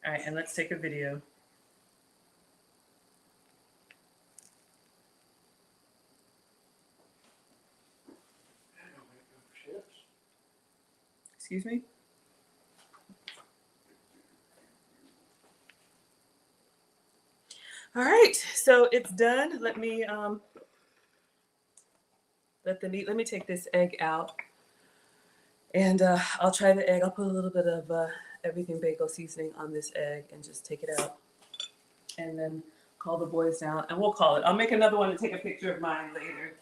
All right, and let's take a video. Excuse me? All right, so it's done. Let me let me take this egg out, and I'll try the egg. I'll put a little bit of everything bagel seasoning on this egg and just take it out, and then call the boys down, and we'll call it. I'll make another one and take a picture of mine later.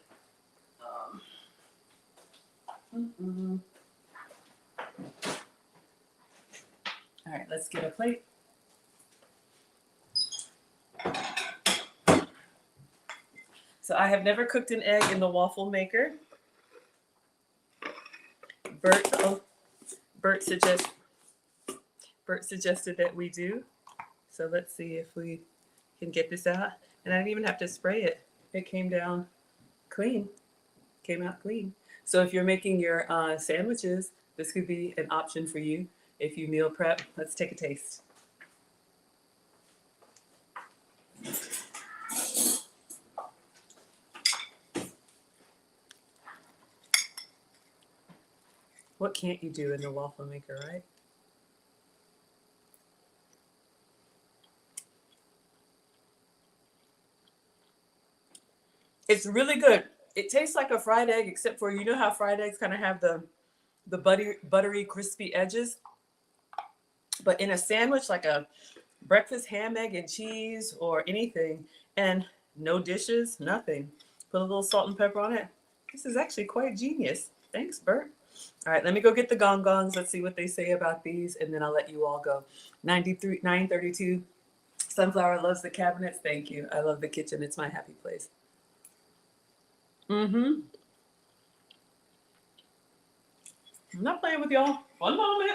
All right, let's get a plate. So I have never cooked an egg in the waffle maker. Bert suggested that we do. So let's see if we can get this out. And I didn't even have to spray it. It came down clean. Came out clean. So if you're making your sandwiches, this could be an option for you. If you meal prep, let's take a taste. What can't you do in the waffle maker, right? It's really good. It tastes like a fried egg, except for, you know how fried eggs kind of have the buttery, crispy edges? But in a sandwich, like a breakfast ham, egg, and cheese or anything, and no dishes, nothing. Put a little salt and pepper on it. This is actually quite genius. Thanks, Bert. All right, let me go get the gong gongs. Let's see what they say about these, and then I'll let you all go. 932. Sunflower loves the cabinets. Thank you. I love the kitchen. It's my happy place. I'm not playing with y'all. One moment.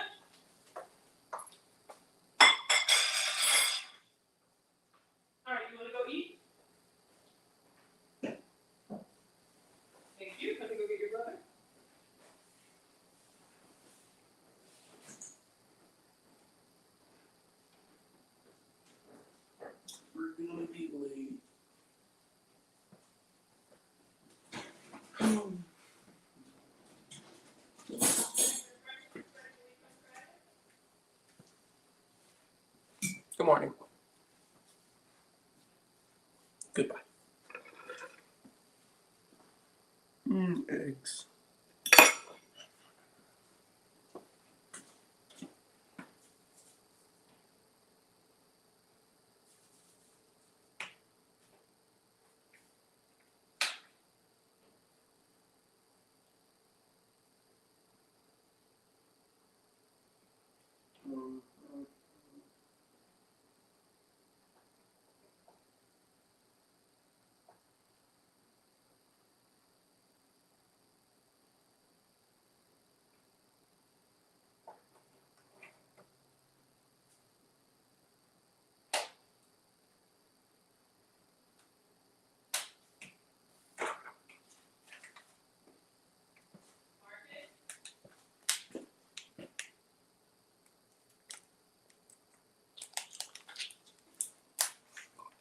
All right, you want to go eat? Thank you. Let me go get your brother. We're gonna be late. Good morning. Goodbye. Eggs.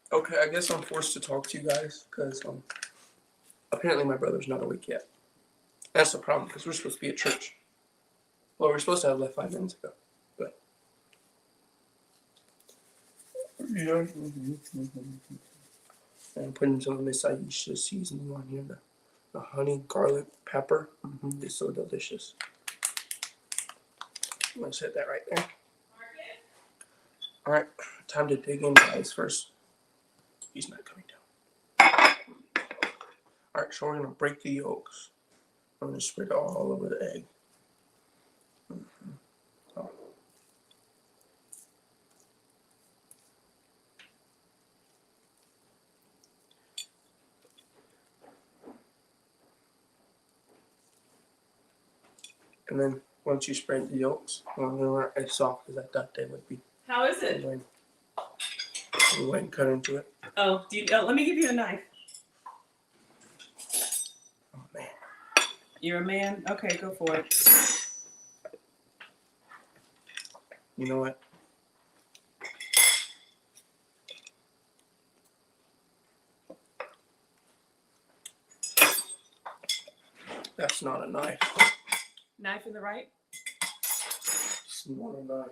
Okay, I guess I'm forced to talk to you guys because apparently my brother's not awake yet. That's the problem because we're supposed to be at church. Well, we're supposed to have left 5 minutes ago, but yeah. And I'm putting some of Miss Aisha's seasoning on here. The honey, garlic, pepper. It's so delicious. I'm gonna set that right there. All right, time to dig in, guys. First, he's not coming down. All right, so we're gonna break the yolks. I'm gonna spread it all over the egg. Oh. And then once you spread the yolks, well, they weren't as soft as I thought they would be. How is it? Go ahead and cut into it. Oh, let me give you a knife. Oh man. You're a man? Okay, go for it. You know what? That's not a knife. Knife in the right? It's not a knife.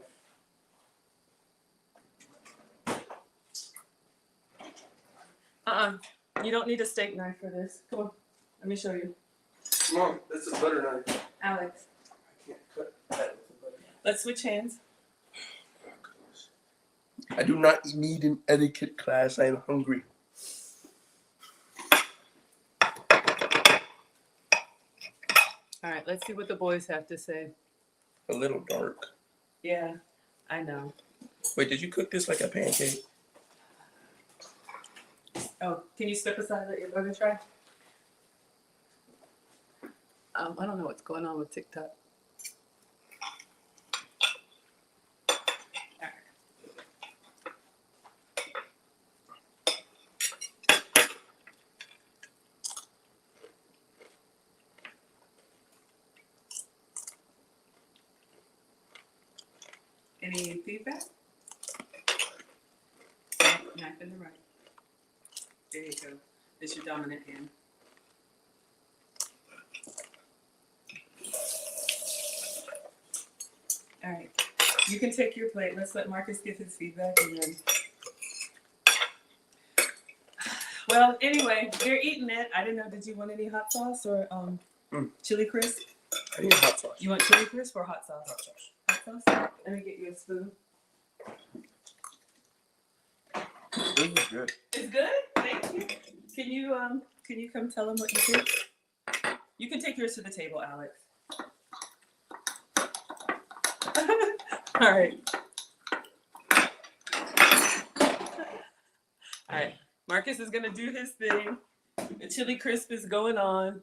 You don't need a steak knife for this. Come on, let me show you. Come on, that's a butter knife. Alex, I can't cut that with a butter knife. let's switch hands. I do not need an etiquette class. I am hungry. All right, let's see what the boys have to say. A little dark. Yeah, I know. Wait, did you cook this like a pancake? Oh, can you step aside and let your brother try? I don't know what's going on with TikTok. All right. Any feedback? Knife in the right. There you go. It's your dominant hand. All right. You can take your plate. Let's let Marcus give his feedback and then. Well, anyway, they're eating it. I didn't know. Did you want any hot sauce or chili crisp? I need hot sauce. You want chili crisp or hot sauce? Hot sauce. Hot sauce? Let me get you a spoon. This is good. It's good? Thank you. Can you come tell them what you think? You can take yours to the table, Alex. All right. All right. Marcus is gonna do his thing. The chili crisp is going on.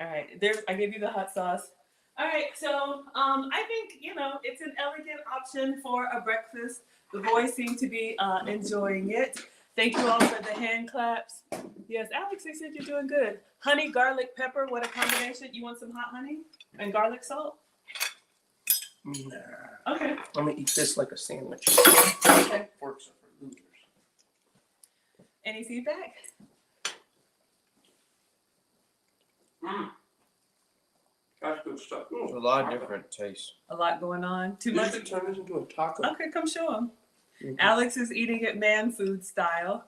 All right. There, I gave you the hot sauce. All right. So, I think it's an elegant option for a breakfast. The boys seem to be enjoying it. Thank you all for the hand claps. Yes, Alex, they said you're doing good. Honey, garlic, pepper. What a combination. You want some hot honey and garlic salt? Nah. Okay. I'm gonna eat this like a sandwich. Okay. Forks are for losers. Any feedback? That's good stuff. There's a lot of different tastes. A lot going on. Too You much? could turn this into a taco. Okay, come show them. Mhm. Alex is eating it man food style.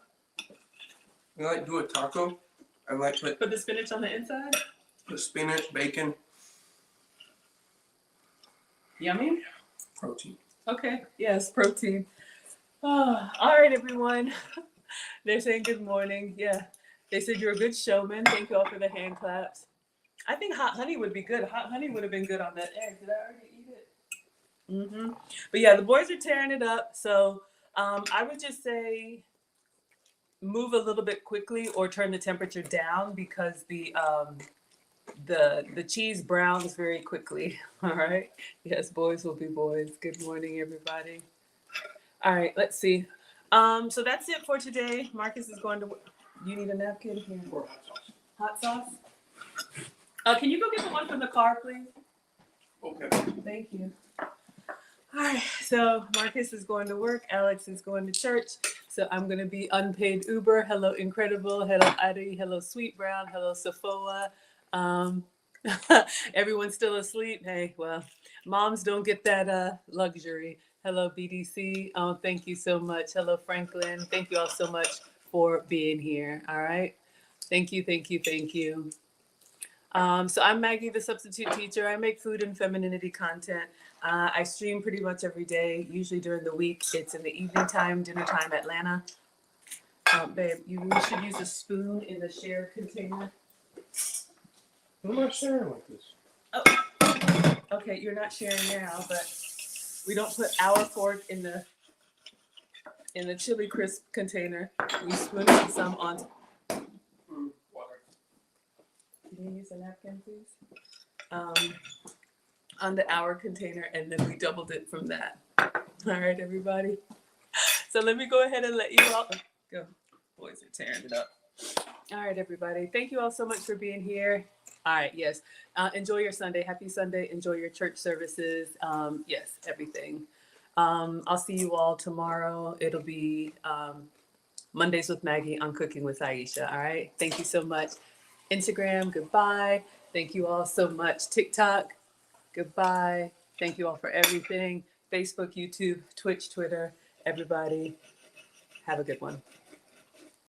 I like do a taco. I like put Put the spinach on the inside. the spinach, bacon, Yummy. protein. Okay. Yes, protein. Oh, all right, everyone. They're saying good morning. Yeah. They said you're a good showman. Thank you all for the hand claps. I think hot honey would be good. Hot honey would have been good on that egg. Did I already eat it? Mm-hmm. But yeah, the boys are tearing it up. So I would just say move a little bit quickly or turn the temperature down because the cheese browns very quickly. All right. Yes, boys will be boys. Good morning, everybody. All right, let's see. So that's it for today. Marcus is going to. You need a napkin here. Or hot sauce. Hot sauce. Can you go get the one from the car, please? Okay. Thank you. All right, so Marcus is going to work. Alex is going to church. So I'm going to be unpaid Uber. Hello, Incredible. Hello, Adi. Hello, Sweet Brown. Hello, Safoa. Everyone's still asleep. Hey, well, moms don't get that luxury. Hello, BDC. Oh, thank you so much. Hello, Franklin. Thank you all so much for being here. All right. Thank you, thank you, thank you. So I'm Maggie, the substitute teacher. I make food and femininity content. I stream pretty much every day, usually during the week. It's in the evening time, dinner time, Atlanta. Babe, you should use a spoon in the shared container. I'm not sharing like this. Oh, okay, you're not sharing now, but we don't put our fork in the chili crisp container. We spoon some on. Water. Can you use a napkin, please? on the hour container, and then we doubled it from that. All right, everybody. So let me go ahead and let you all go. Boys are tearing it up. All right, everybody. Thank you all so much for being here. All right, yes. Enjoy your Sunday. Happy Sunday. Enjoy your church services. Yes, everything. I'll see you all tomorrow. It'll be Mondays with Maggie on Cooking with Aisha. All right. Thank you so much. Instagram, goodbye. Thank you all so much. TikTok, goodbye. Thank you all for everything. Facebook, YouTube, Twitch, Twitter. Everybody, have a good one.